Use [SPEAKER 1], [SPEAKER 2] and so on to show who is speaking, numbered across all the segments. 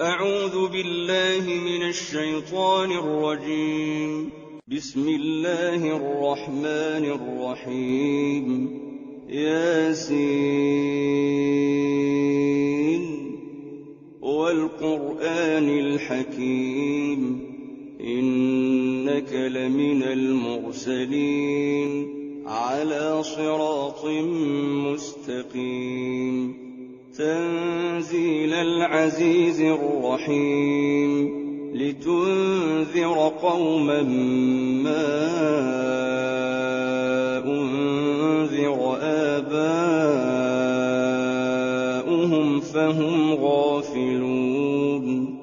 [SPEAKER 1] أعوذ بالله من الشيطان الرجيم. بسم الله الرحمن الرحيم. ياسين والقرآن الحكيم إنك لمن المرسلين على صراط مستقيم تنزيل العزيز الرحيم لتنذر قوما ما أنذر آباؤهم فهم غافلون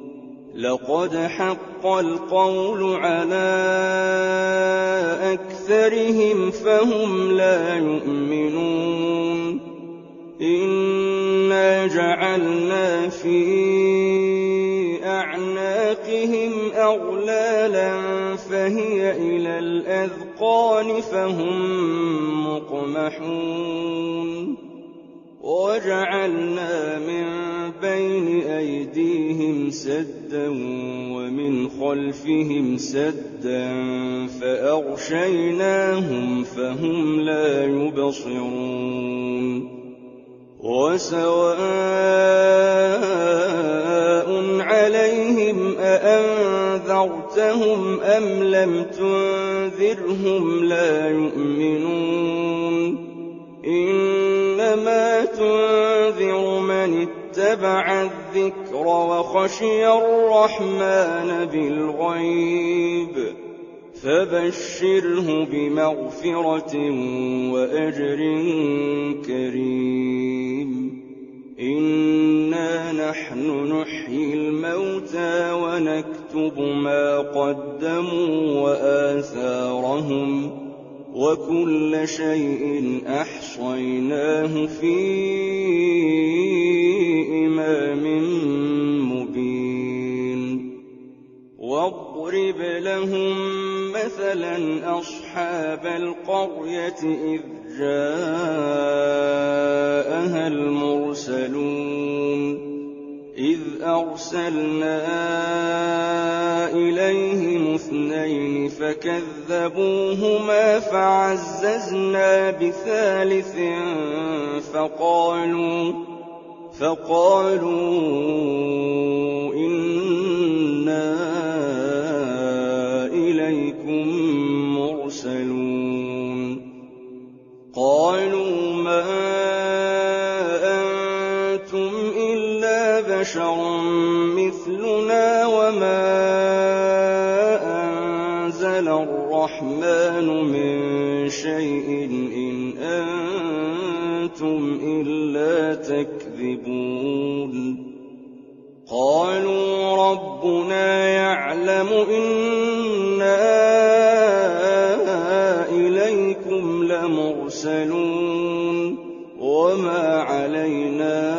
[SPEAKER 1] لقد حق القول على أكثرهم فهم لا يؤمنون إنا جعلنا في أعناقهم أغلالا فهي إلى الأذقان فهم مقمحون وجعلنا من بين أيديهم سدا ومن خلفهم سدا فأغشيناهم فهم لا يبصرون وسواء عليهم أأنذرتهم أم لم تنذرهم لا يؤمنون إنما تنذر من اتبع الذكر وخشي الرحمن بالغيب فبشره بمغفرة وأجر كريم إنا نحن نحيي الموتى ونكتب ما قدموا وآثارهم وكل شيء أحصيناه في إمام مبين واضرب لهم مثلا أصحاب القرية إذ جاءها المرسلون إذ أرسلنا إليهم اثنين فكذبوهما فعززنا بثالث فقالوا إنا إليكم مرسلون قالوا ما أنتم إلا بشر مثلنا وما أنزل الرحمن من شيء إن أنتم إلا تكذبون قالوا ربنا يعلم إنا إليكم لمرسلون وما علينا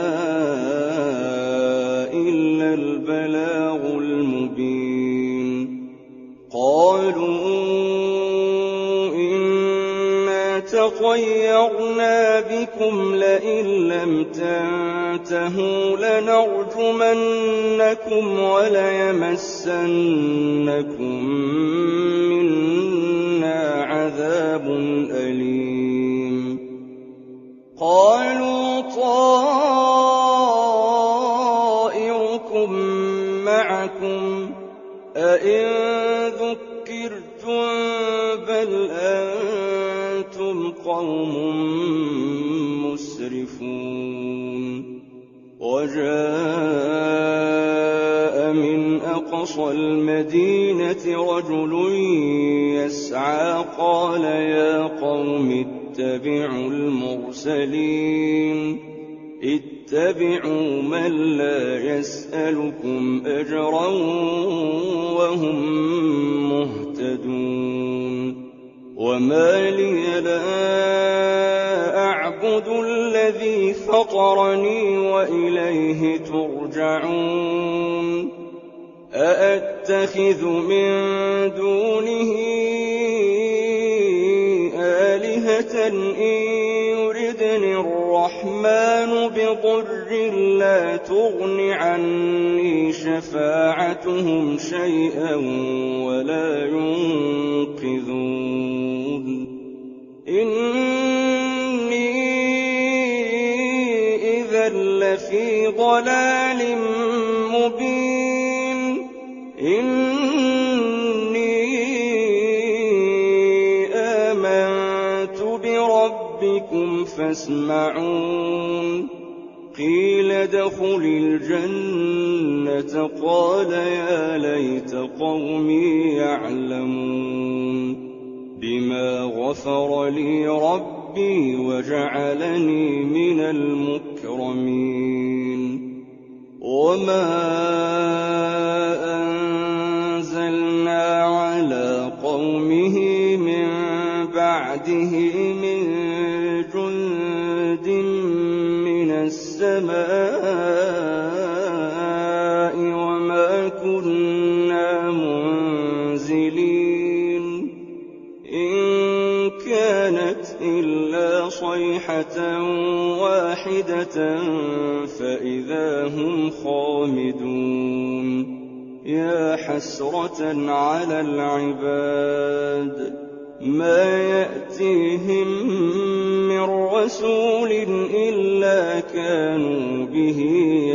[SPEAKER 1] إلا البلاغ المبين قالوا إنا تطيرنا بكم لئن لم تنتهوا لنرجمنكم وليمسنكم منا عذاب أليم قالوا طائركم معكم أئن ذكرتم بل أنتم قوم مسرفون وجاء من أقصى المدينة رجل يسعى قال يا قوم اتبعوا المرسلين اتبعوا من لا يسألكم أجرا وهم مهتدون وما لي لا أعبد الذي فطرني وإليه ترجعون أأتخذ من دونه آلهة إن يردني الرحمن بضر ضر لا تغن عني شفاعتهم شيئا ولا ينقذون إني إذا لفي ضلال مبين إني آمنت بربكم فاسمعون قيل ادخل الجنة قال يا ليت قومي يعلمون بما غفر لي ربي وجعلني من المكرمين وما أنزلنا على قومه من بعده من جند من السماء وما كنا منزلين إن كانت إلا صيحة واحدة فإذا هم خامدون يا حسرة على العباد ما يأتيهم من رسول إلا كانوا به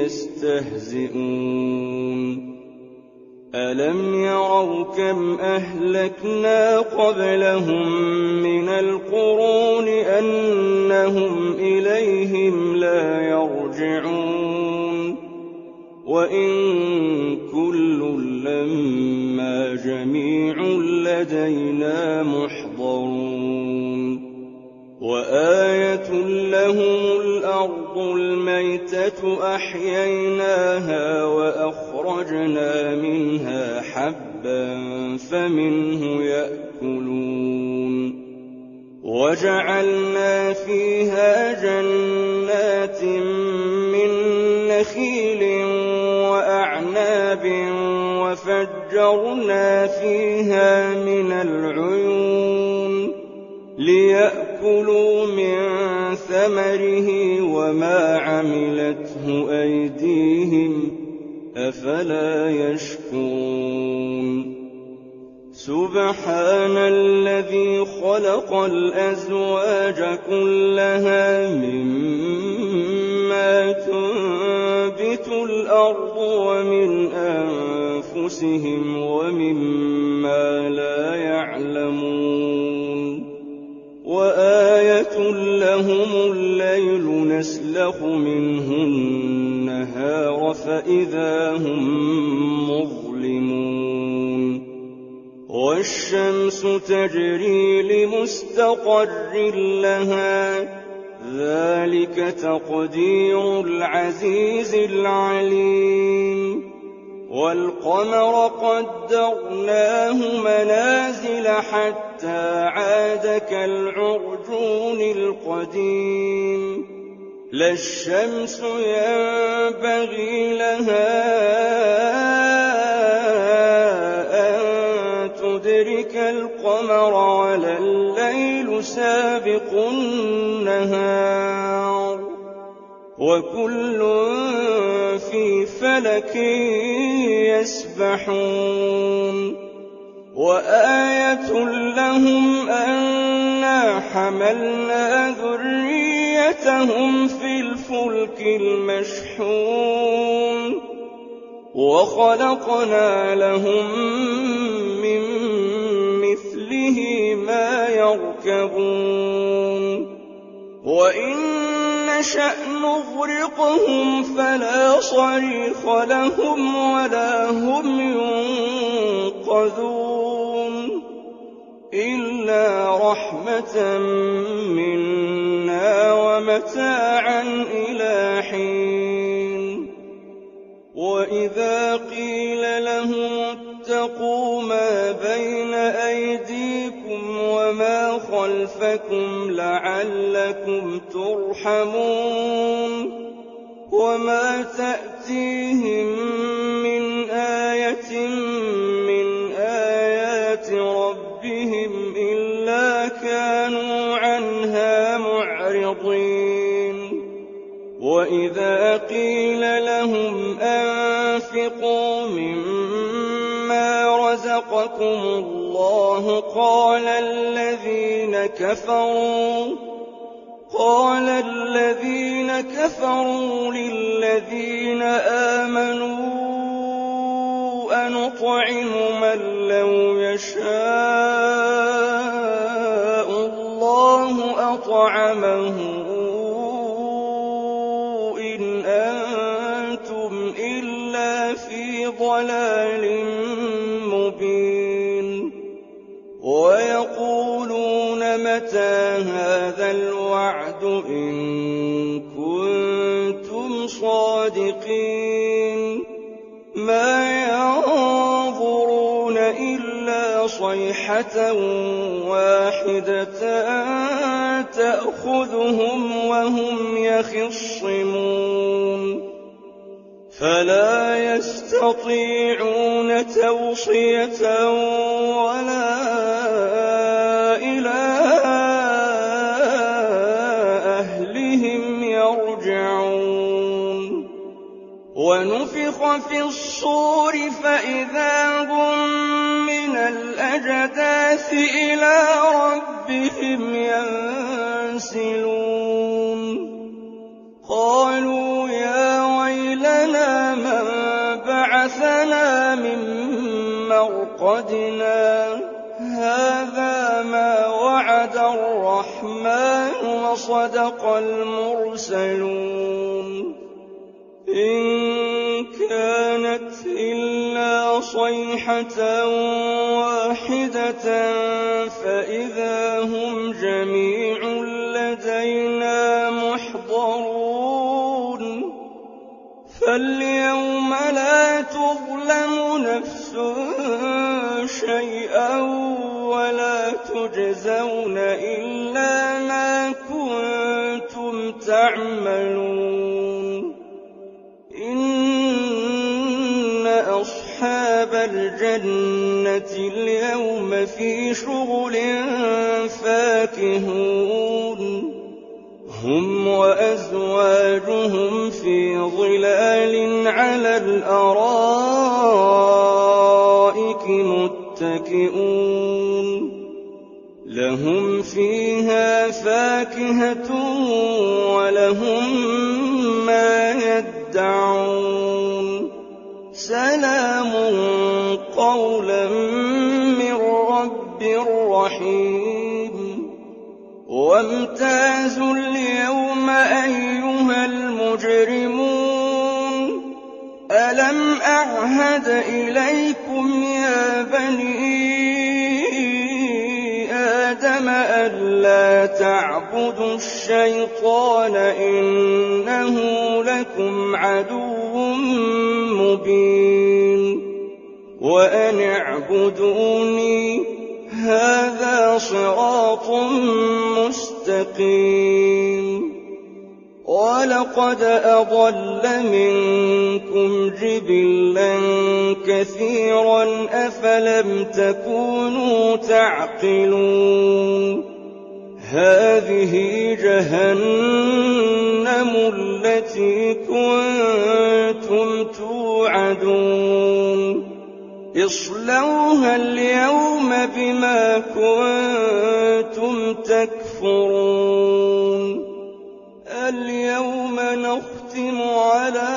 [SPEAKER 1] يستهزئون ألم يروا كم أهلكنا قبلهم من القرون أنهم إليهم لا يرجعون وإن كل لما جميع لدينا محضرون وآية لهم الأرض الميتة أحييناها وأخرجنا منها حبا فمنه يأكلون وجعلنا فيها جنات من نخيل وأعناب وفجرنا فيها من العيون ليأكلوا من ثمره وما عملته أيديهم أفلا يشكرون سبحان الذي خلق الأزواج كلها مما تنبت الأرض ومن أنفسهم ومما لا يعلمون وآية لهم الليل نسلخ منه النهار فإذا هم مظلمون والشمس تجري لمستقر لها ذلك تقدير العزيز العليم والقمر قدرناه منازل حتى عاد كالعرجون القديم لا الشمس ينبغي لها أن تدرك القمر ولا الليل سابق النهار وكل في فلك يسبحون وآية لهم أنا حملنا ذريتهم في الفلك المشحون وخلقنا لهم من مثله ما يركبون وإن نشأ نغرقهم فلا صريخ لهم ولا هم ينقذون إلا رحمة منا ومتاعا إلى حين وإذا قيل لهم اتقوا ما بين أيديكم وما خلفكم لعلكم ترحمون وما تأتيهم من آية من آيات ربهم إلا كانوا عنها معرضين وإذا قيل لهم أنفقوا مما رزقكم الله قال الذين كفروا للذين آمنوا أنطعم من لو يشاء الله أطعمه إن أنتم إلا في ضلال مبين ويقولون متى هذا الوعد إن كنتم صادقين ما ينظرون إلا صيحة واحدة تأخذهم وهم يخصمون فلا يستطيعون توصية ولا إلى أهلهم يرجعون ونفخ في الصور فإذا هم من الأجداث إلى ربهم ينسلون قالوا يا ويلنا من بعثنا من مرقدنا هذا ما وعد الرحمن وصدق المرسلون إن كانت إلا صيحة واحدة فإذا هم جميع لدينا محضرون فاليوم لا تظلم نفس شيئا ولا تجزون إلا ما كنتم تعملون إن أصحاب الجنة اليوم في شغل فاكهون هم وأزواجهم في ظلال على الأرائك متكئون لهم فيها فاكهة ولهم ما يدعون سلام قولا من رب رحيم وامتازوا اليوم أيها المجرمون ألم أعهد إليكم يا بني آدم ألا تعبدوا الشيطان إنه لكم عدو مبين وأن اعبدوني هذا صراط مستقيم ولقد أضل منكم جبلا كثيرا أفلم تكونوا تعقلون هذه جهنم التي كنتم توعدون اصلوها اليوم بما كنتم تكفرون اليوم نختم على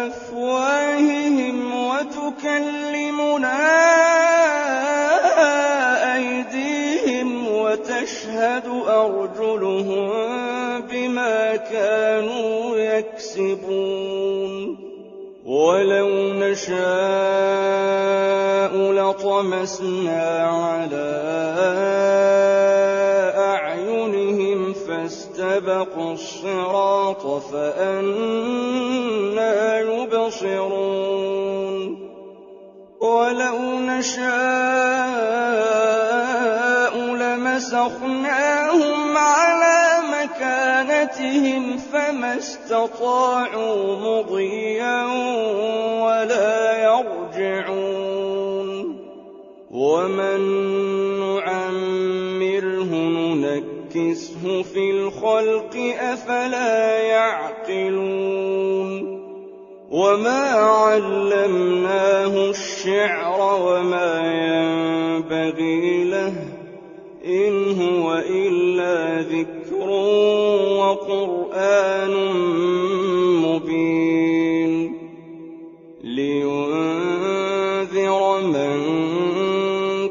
[SPEAKER 1] أفواههم وتكلمنا أيديهم وتشهد أرجلهم بما كانوا يكسبون ولو نشاء لطمسنا على أعينهم فاستبقوا الصراط فأنى يبصرون ولو نشاء لمسخناهم على مكانتهم فما استطاعوا مضيا ولا يرجعون ومن نعمره ننكسه ننكسه في الخلق أفلا يعقلون وما علمناه الشعر وما ينبغي له إن هو إلا ذكر وقرآن مبين لينذر من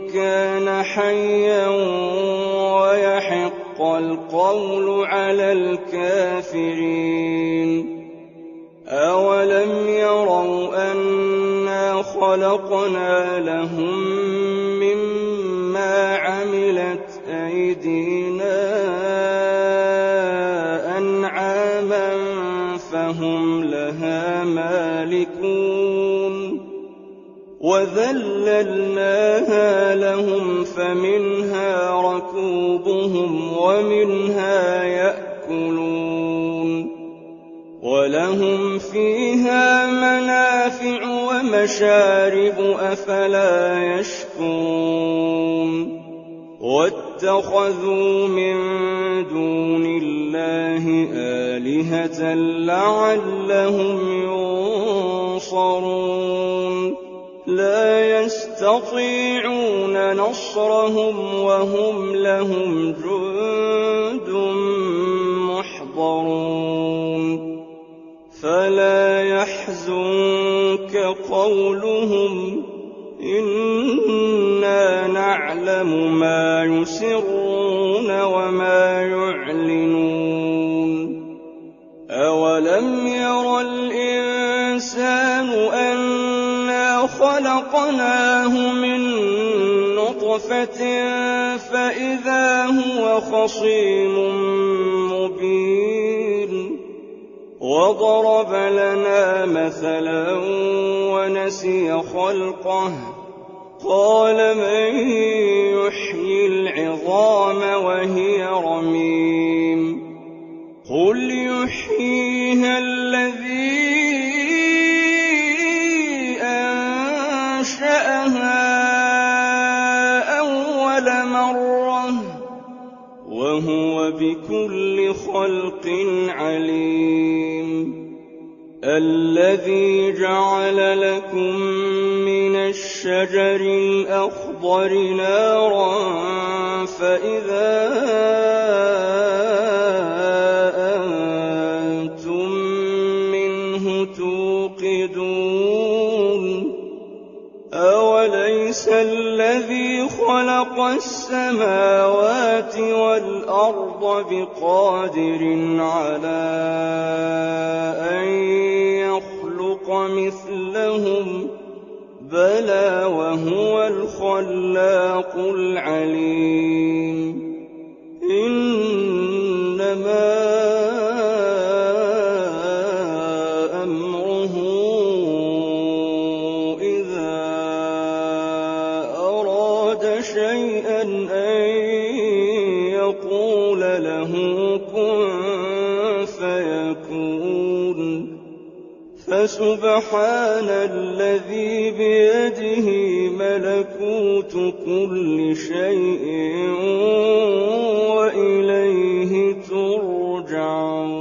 [SPEAKER 1] كان حيا ويحق القول على الكافرين أولم يروا أنا خلقنا لهم مما عملت أيدينا أنعاما فهم لها مالكون وذللناها لهم فمنها ركوبهم ومنها يأكلون ولهم فيها منافع ومشارب أفلا يشكرون واتخذوا من دون الله آلهة لعلهم ينصرون لا يستطيعون نصرهم وهم لهم جند محضرون فلا يحزنك قولهم إنا نعلم ما يسرون وما يعلنون أولم ير الإنسان أنا خلقناه من نطفة فإذا هو خصيم مبين وضرب لنا مثلا ونسي خلقه قال من يحيي العظام وهي رميم قل يحييها الذي أنشأها أول مرة وهو بكل خلق عليم الذي جعل لكم من الشجر الأخضر نارا فإذا أنتم منه توقدون أوليس الذي خلق السماوات والأرض بقادر على أن يخلق مثلهم بلى وهو الخلاق العليم إنما أمره إذا أراد شيئا أن يقول له كن فيكون فسبحان الذي بيده ملكوت كل شيء وإليه ترجعون